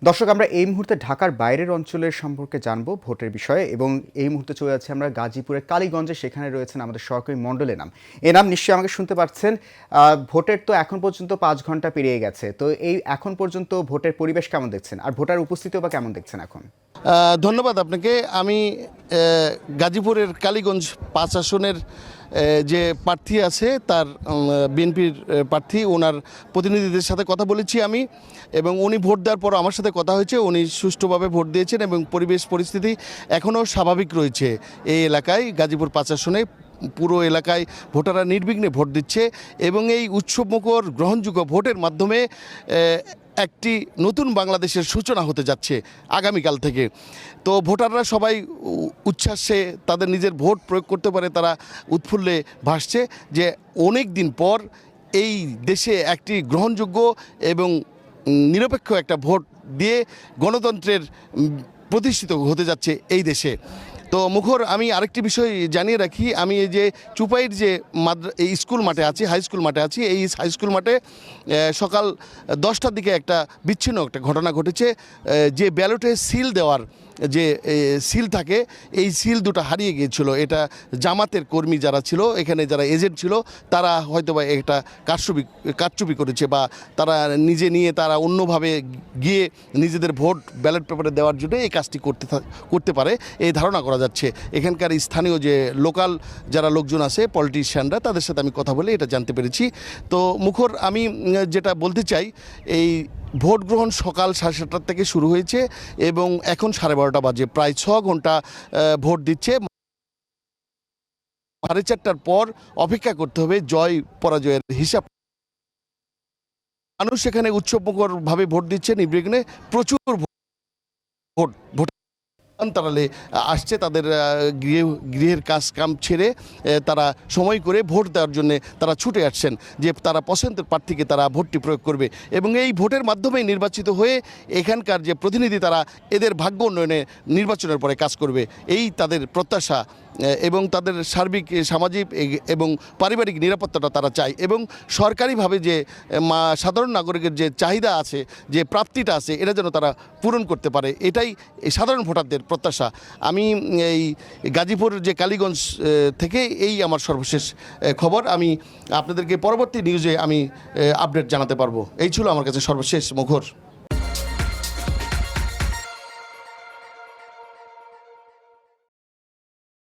দর্শক, আমরা এই মুহূর্তে ঢাকার বাইরের অঞ্চলের সম্পর্কে জানবো ভোটের বিষয়ে, এবং এই মুহূর্তে চলে যাচ্ছে আমরা গাজীপুরের কালীগঞ্জে। সেখানে রয়েছেন আমাদের সহকর্মী মণ্ডল এনাম নিশ্চয়ই আমাকে শুনতে পাচ্ছেন। ভোটের তো এখন পর্যন্ত 5 ঘন্টা পেরিয়ে গেছে, তো এই এখন পর্যন্ত ভোটের পরিবেশ কেমন দেখছেন, আর ভোটার উপস্থিতিও বা কেমন দেখছেন এখন? ধন্যবাদ আপনাকে। আমি গাজীপুরের কালীগঞ্জ 5 আসনের যে প্রার্থী আছে তার বিএনপির প্রার্থী, ওনার প্রতিনিধিদের সাথে কথা বলেছি আমি, এবং উনি ভোট দেওয়ার পর আমার সাথে কথা হয়েছে। উনি সুষ্ঠুভাবে ভোট দিয়েছেন এবং পরিবেশ পরিস্থিতি এখনও স্বাভাবিক রয়েছে এই এলাকায়। গাজীপুর 5 আসনে পুরো এলাকায় ভোটাররা নির্বিঘ্নে ভোট দিচ্ছে এবং এই উৎসবমুখর গ্রহণযোগ্য ভোটের মাধ্যমে একটি নতুন বাংলাদেশের সূচনা হতে যাচ্ছে আগামীকাল থেকে। তো ভোটাররা সবাই উচ্ছ্বাসে তাদের নিজের ভোট প্রয়োগ করতে পারে, তারা উৎফুল্লে ভাসছে যে অনেক দিন পর এই দেশে একটি গ্রহণযোগ্য এবং নিরপেক্ষ একটা ভোট দিয়ে গণতন্ত্রের প্রতিষ্ঠিত হতে যাচ্ছে এই দেশে। তো মুখর, আমি আরেকটি বিষয় জানিয়ে রাখি, আমি এই যে চুপাইয়ের যে এই স্কুল মাঠে আছি, হাই স্কুল মাঠে আছি, এই হাই স্কুল মাঠে সকাল 10টার দিকে একটা বিচ্ছিন্ন একটা ঘটনা ঘটেছে। যে ব্যালটে সিল দেওয়ার যে সিল থাকে, এই সিল দুটো হারিয়ে গিয়েছিল। এটা জামাতের কর্মী যারা ছিল, এখানে যারা এজেন্ট ছিল, তারা হয়তো বা একটা কারচুপি করেছে, বা তারা নিজে নিয়ে তারা অন্যভাবে গিয়ে নিজেদের ভোট ব্যালট পেপারে দেওয়ার জন্য এই কাজটি করতে পারে, এই ধারণা করা যাচ্ছে। এখানকার স্থানীয় যে লোকাল যারা লোকজন আছে, পলিটিশিয়ানরা, তাদের সাথে আমি কথা বলে এটা জানতে পেরেছি। তো মুখর, আমি যেটা বলতে চাই, এই ভোট গ্রহণ সকাল 7:30 থেকে শুরু হয়েছে এবং এখন 12:30 বাজে, প্রায় 6 ঘন্টা ভোট দিচ্ছে। 4:30 পর অপেক্ষা করতে হবে জয় পরাজয়ের হিসাব। মানুষ এখানে উৎসবমুখরভাবে ভোট দিচ্ছে নির্বিঘ্নে। প্রচুর ভোট তারালে আসছে, তাদের গৃহের কাম ছেড়ে তারা সময় করে ভোট দেওয়ার জন্য তারা ছুটে আসছেন, যে তারা পছন্দের প্রার্থীকে তারা ভোটটি প্রয়োগ করবে এবং এই ভোটের মাধ্যমেই নির্বাচিত হয়ে এখানকার যে প্রতিনিধি, তারা এদের ভাগ্য উন্নয়নে নির্বাচনের পরে কাজ করবে, এই তাদের প্রত্যাশা। এবং তাদের সার্বিক সামাজিক এবং পারিবারিক নিরাপত্তাটা তারা চায়, এবং সরকারিভাবে যে সাধারণ নাগরিকের যে চাহিদা আছে, যে প্রাপ্তিটা আছে, এটা যেন তারা পূরণ করতে পারে, এটাই সাধারণ ভোটারদের প্রত্যাশা। আমি এই গাজীপুর যে কালীগঞ্জ থেকে এই আমার সর্বশেষ খবর। আমি আপনাদেরকে পরবর্তী নিউজে আমি আপডেট জানাতে পারবো। এই ছিল আমার কাছে সর্বশেষ মুখর।